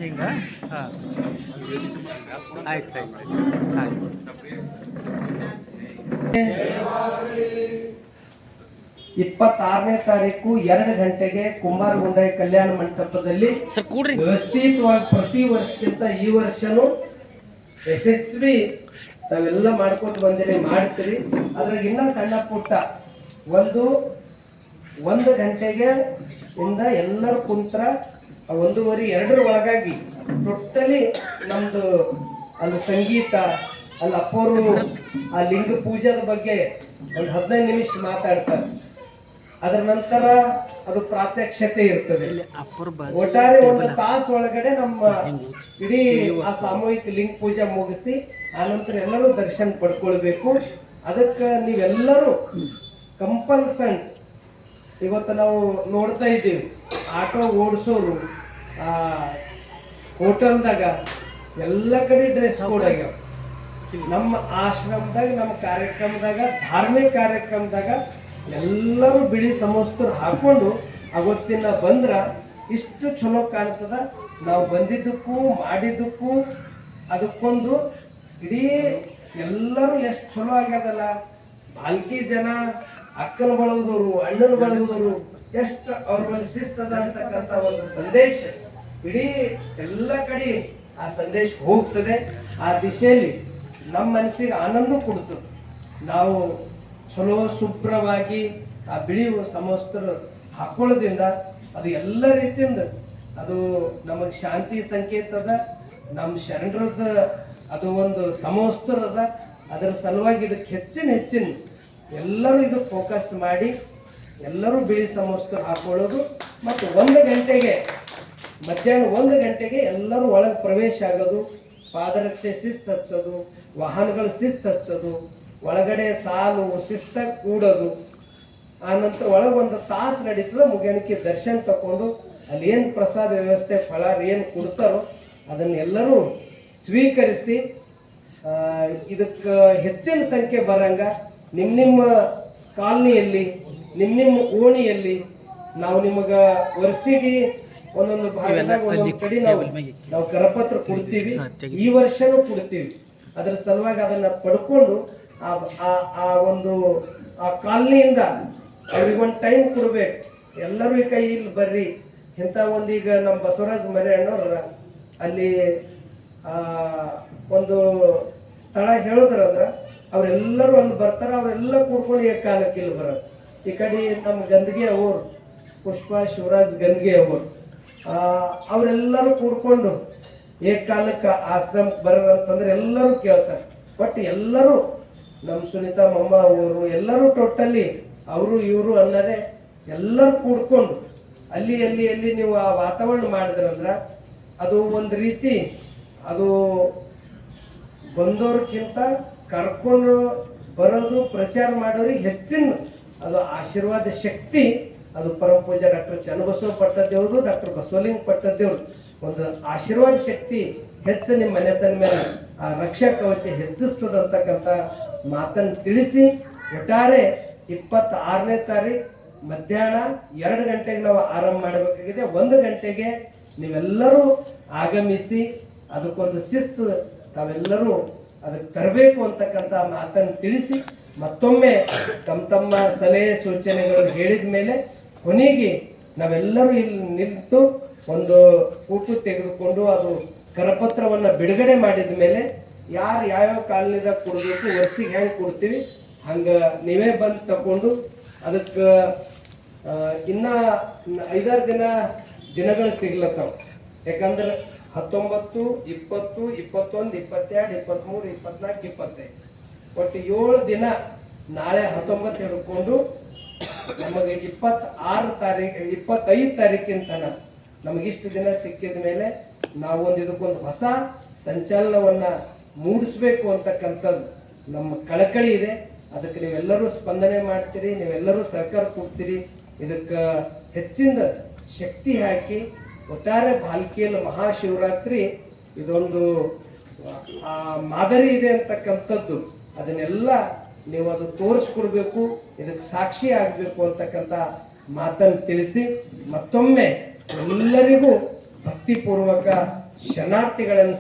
ಹಿಂಗ ಹಾಂ ಆಯ್ತು ಆಯ್ತು 26ನೇ ತಾರೀಕು 2 ಗಂಟೆಗೆ ಕುಂಬಾರಗುಂಡಾಯಿ ಕಲ್ಯಾಣ ಮಂಟಪದಲ್ಲಿ ವ್ಯವಸ್ಥಿತವಾಗಿ ಪ್ರತಿ ವರ್ಷಕ್ಕಿಂತ ಈ ವರ್ಷನೂ ಯಶಸ್ವಿ ತಾವೆಲ್ಲ ಮಾಡ್ಕೊತ ಬಂದಿರಿ, ಮಾಡ್ತೀರಿ. ಅದ್ರಾಗ ಇನ್ನ ಸಣ್ಣ ಪುಟ್ಟ ಒಂದು ಗಂಟೆಗೆ ಇಂದ ಎಲ್ಲರೂ ಕುಂತ್ರ 1:30 2 ಒಳಗಾಗಿ ಟೋಟಲಿ ನಮ್ದು ಅಲ್ಲಿ ಸಂಗೀತ, ಅಲ್ಲಿ ಅಪ್ಪೋರು ಆ ಲಿಂಗ ಪೂಜೆದ ಬಗ್ಗೆ ಒಂದು 15 ನಿಮಿಷ ಮಾತಾಡ್ತಾರೆ. ಅದರ ನಂತರ ಅದು ಪ್ರಾತ್ಯಕ್ಷತೆ ಇರ್ತದೆ. ಒಟ್ಟಾರೆ 1 ತಾಸು ಒಳಗಡೆ ನಮ್ಮ ಇಡೀ ಆ ಸಾಮೂಹಿಕ ಲಿಂಗ ಪೂಜೆ ಮುಗಿಸಿ ಆನಂತರ ಎಲ್ಲರೂ ದರ್ಶನ ಪಡ್ಕೊಳ್ಬೇಕು. ಅದಕ್ಕೆ ನೀವೆಲ್ಲರೂ ಕಂಪಲ್ಸನ್ ಇವತ್ತು ನಾವು ನೋಡ್ತಾ ಇದ್ದೀವಿ, ಆಟೋ ಓಡಿಸೋರು ಹೋಟೆಲ್ದಾಗ ಎಲ್ಲ ಕಡೆ ಡ್ರೆಸ್ ಕೋಡ್ ಆಗ್ಯಾವ. ನಮ್ಮ ಆಶ್ರಮದಾಗ, ನಮ್ಮ ಕಾರ್ಯಕ್ರಮದಾಗ, ಧಾರ್ಮಿಕ ಕಾರ್ಯಕ್ರಮದಾಗ ಎಲ್ಲರೂ ಬಿಳಿ ಸಮವಸ್ತ್ರ ಹಾಕೊಂಡು ಅವತ್ತಿನ ಬಂದ್ರ ಇಷ್ಟು ಚಲೋ ಕಾಣ್ತದ. ನಾವು ಬಂದಿದ್ದಕ್ಕೂ ಮಾಡಿದ್ದಕ್ಕೂ ಅದಕ್ಕೊಂದು ಇಡೀ ಎಲ್ಲರೂ ಎಷ್ಟು ಚಲೋ ಆಗ್ಯದಲ್ಲ. ಬಾಲ್ಕಿ ಜನ, ಅಕ್ಕನ ಬಳಗದವರು, ಅಣ್ಣನ ಬಳಗದವರು ಎಷ್ಟು ಅವ್ರ ಮೇಲೆ ಶಿಸ್ತದ ಅಂತಕ್ಕಂಥ ಒಂದು ಸಂದೇಶ ಇಡೀ ಎಲ್ಲ ಕಡೆ ಆ ಸಂದೇಶ ಹೋಗ್ತದೆ. ಆ ದಿಶೆಯಲ್ಲಿ ನಮ್ಮ ಮನಸ್ಸಿಗೆ ಆನಂದ ಕೊಡ್ತದೆ. ನಾವು ಚಲೋ ಶುಭ್ರವಾಗಿ ಆ ಬಿಳಿ ಸಮವಸ್ತ್ರ ಹಾಕೊಳ್ಳೋದ್ರಿಂದ ಅದು ಎಲ್ಲ ರೀತಿಯಿಂದ ಅದು ನಮಗೆ ಶಾಂತಿ ಸಂಕೇತ ಅದ. ನಮ್ಮ ಶರಣರದ ಅದು ಒಂದು ಸಮವಸ್ತ್ರ ಅದ. ಅದರ ಸಲುವಾಗಿ ಇದಕ್ಕೆ ಹೆಚ್ಚಿನ ಎಲ್ಲರೂ ಇದು ಫೋಕಸ್ ಮಾಡಿ ಎಲ್ಲರೂ ಬಿಳಿ ಸಮವಸ್ತ್ರ ಹಾಕೊಳ್ಳೋದು. ಮತ್ತು 1 ಗಂಟೆಗೆ ಮಧ್ಯಾಹ್ನ 1 ಗಂಟೆಗೆ ಎಲ್ಲರೂ ಒಳಗೆ ಪ್ರವೇಶ ಆಗೋದು, ಪಾದರಕ್ಷೆ ಶಿಸ್ತು ಹಚ್ಚೋದು, ವಾಹನಗಳ ಶಿಸ್ತು ಹಚ್ಚೋದು, ಒಳಗಡೆ ಸಾಲು ಶಿಸ್ತಾಗಿ ಕೂಡೋದು. ಆನಂತರ ಒಳಗೆ 1 ತಾಸು ನಡೀತದೆ. ಮುಗಿಯಣಿಕೆ ದರ್ಶನ ತಗೊಂಡು ಅಲ್ಲಿ ಏನು ಪ್ರಸಾದ ವ್ಯವಸ್ಥೆ ಫಲಾರ ಏನು ಕೊಡ್ತಾರೋ ಅದನ್ನೆಲ್ಲರೂ ಸ್ವೀಕರಿಸಿ ಇದಕ್ಕೆ ಹೆಚ್ಚಿನ ಸಂಖ್ಯೆ ಬರಂಗ ನಿಮ್ಮ ಕಾಲನಿಯಲ್ಲಿ, ನಿಮ್ಮ ಓಣಿಯಲ್ಲಿ ನಾವು ನಿಮಗೆ ವರ್ಷಿಗೆ ಒಂದೊಂದು ಭಾಗದಾಗ ಒಂದೊಂದು ಕಡೆ ನಾವು ಕರಪತ್ರ ಕೊಡ್ತೀವಿ. ಈ ವರ್ಷನೂ ಕೊಡ್ತೀವಿ. ಅದರ ಸಲುವಾಗಿ ಅದನ್ನ ಪಡ್ಕೊಂಡು ಆ ಒಂದು ಆ ಕಾಲನಿಯಿಂದ ಅವ್ರಿಗೊಂದು ಟೈಮ್ ಕೊಡ್ಬೇಕು. ಎಲ್ಲರೂ ಈ ಕೈ ಇಲ್ಲಿ ಬರ್ರಿ ಇಂಥ ಈಗ ನಮ್ಮ ಬಸವರಾಜ್ ಮರೆ ಅಣ್ಣವ್ರ ಅಲ್ಲಿ ಒಂದು ಸ್ಥಳ ಹೇಳಿದ್ರಂದ್ರ ಅವರೆಲ್ಲರೂ ಅಲ್ಲಿ ಬರ್ತಾರ. ಅವರೆಲ್ಲ ಕೂಡ್ಕೊಂಡು ಏಕಾಲಕ್ಕೆ ಇಲ್ಲಿ ಬರೋದು. ಈ ಕಡೆ ನಮ್ಮ ಗಂದಗಿ ಅವರು ಪುಷ್ಪ ಶಿವರಾಜ್ ಗಂದಗಿ ಅವರು ಅವರೆಲ್ಲರೂ ಕೂಡ್ಕೊಂಡು ಏಕಾಲಕ್ಕೆ ಆಶ್ರಮಕ್ಕೆ ಬರೋದಂತಂದ್ರೆ ಎಲ್ಲರೂ ಕೇಳ್ತಾರೆ. ಬಟ್ ಎಲ್ಲರೂ ನಮ್ಮ ಸುನೀತಾ ಮಮ್ಮ ಅವರು ಎಲ್ಲರೂ ಟೋಟಲಿ ಅವರು ಇವರು ಅನ್ನದೇ ಎಲ್ಲರೂ ಕೂಡ್ಕೊಂಡು ಅಲ್ಲಿ ನೀವು ಆ ವಾತಾವರಣ ಮಾಡಿದ್ರಂದ್ರ ಅದು ಒಂದು ರೀತಿ ಅದು ಬಂದವ್ರಕ್ಕಿಂತ ಕರ್ಕೊಂಡು ಬರೋದು ಪ್ರಚಾರ ಮಾಡೋರಿಗೆ ಹೆಚ್ಚಿನ ಅದು ಆಶೀರ್ವಾದ ಶಕ್ತಿ ಅದು ಪರಮ ಪೂಜಾ ಡಾಕ್ಟರ್ ಚನ್ನಬಸವ ಪಟ್ಟದೇವ್ರು, ಡಾಕ್ಟರ್ ಬಸವಲಿಂಗ ಪಟ್ಟದೇವ್ರು ಒಂದು ಆಶೀರ್ವಾದ ಶಕ್ತಿ ಹೆಚ್ಚು ನಿಮ್ಮ ಮನೆತನ ಮೇಲೆ ಆ ರಕ್ಷಾ ಕವಚ ಹೆಚ್ಚಿಸ್ತದಂತಕ್ಕಂಥ ಮಾತನ್ನು ತಿಳಿಸಿ ಒಟ್ಟಾರೆ 26ನೇ ತಾರೀಕು ಮಧ್ಯಾಹ್ನ 2 ಗಂಟೆಗೆ ನಾವು ಆರಂಭ ಮಾಡಬೇಕಾಗಿದೆ. 1 ಗಂಟೆಗೆ ನೀವೆಲ್ಲರೂ ಆಗಮಿಸಿ ಅದಕ್ಕೊಂದು ಶಿಸ್ತು ತಾವೆಲ್ಲರೂ ಅದಕ್ಕೆ ತರಬೇಕು ಅಂತಕ್ಕಂಥ ಮಾತನ್ನು ತಿಳಿಸಿ ಮತ್ತೊಮ್ಮೆ ತಮ್ಮ ಸಲಹೆ ಸೂಚನೆಗಳು ಹೇಳಿದ ಮೇಲೆ ಕೊನೆಗೆ ನಾವೆಲ್ಲರೂ ಇಲ್ಲಿ ನಿಂತು ಒಂದು ಫೋಟೋ ತೆಗೆದುಕೊಂಡು ಅದು ಕರಪತ್ರವನ್ನು ಬಿಡುಗಡೆ ಮಾಡಿದ ಮೇಲೆ ಯಾರು ಯಾವ್ಯಾವ ಕಾಲನಿದಾಗ ಕೊಡಬೇಕು, ವರ್ಷಿಗೆ ಹೆಂಗೆ ಕೊಡ್ತೀವಿ ಹಂಗೆ ನೀವೇ ಬಂದು ತಗೊಂಡು ಅದಕ್ಕೆ ಇನ್ನ 5-6 ದಿನಗಳು ಸಿಗ್ಲತ್ತಾವ. ಯಾಕಂದ್ರೆ 19, 20, 21, 22, 23, 24, 25 ಒಟ್ಟು 7 ದಿನ. ನಾಳೆ 19 ಹಿಡ್ಕೊಂಡು ನಮಗೆ 25 ತಾರೀಕಿನ ನಮಗಿಷ್ಟು ದಿನ ಸಿಕ್ಕಿದ ಮೇಲೆ ನಾವೊಂದು ಇದಕ್ಕೊಂದು ಹೊಸ ಸಂಚಲನವನ್ನ ಮೂಡಿಸ್ಬೇಕು ಅಂತಕ್ಕಂಥದ್ದು ನಮ್ಮ ಕಳಕಳಿ ಇದೆ. ಅದಕ್ಕೆ ನೀವೆಲ್ಲರೂ ಸ್ಪಂದನೆ ಮಾಡ್ತೀರಿ, ನೀವೆಲ್ಲರೂ ಸಹಕಾರ ಕೊಡ್ತೀರಿ. ಇದಕ್ಕೆ ಹೆಚ್ಚಿನ ಶಕ್ತಿ ಹಾಕಿ ಒಟ್ಟಾರೆ ಭಾಲ್ಕಿಯಲ್ಲಿ ಮಹಾಶಿವರಾತ್ರಿ ಇದೊಂದು ಮಾದರಿ ಇದೆ ಅಂತಕ್ಕಂಥದ್ದು ಅದನ್ನೆಲ್ಲ ನೀವು ಅದು ತೋರಿಸ್ಕೊಡ್ಬೇಕು, ಇದಕ್ಕೆ ಸಾಕ್ಷಿ ಆಗಬೇಕು ಅಂತಕ್ಕಂಥ ಮಾತನ್ನು ತಿಳಿಸಿ ಮತ್ತೊಮ್ಮೆ ಎಲ್ಲರಿಗೂ ಭಕ್ತಿಪೂರ್ವಕ ಶರಣಾರ್ಥಿಗಳನ್ನು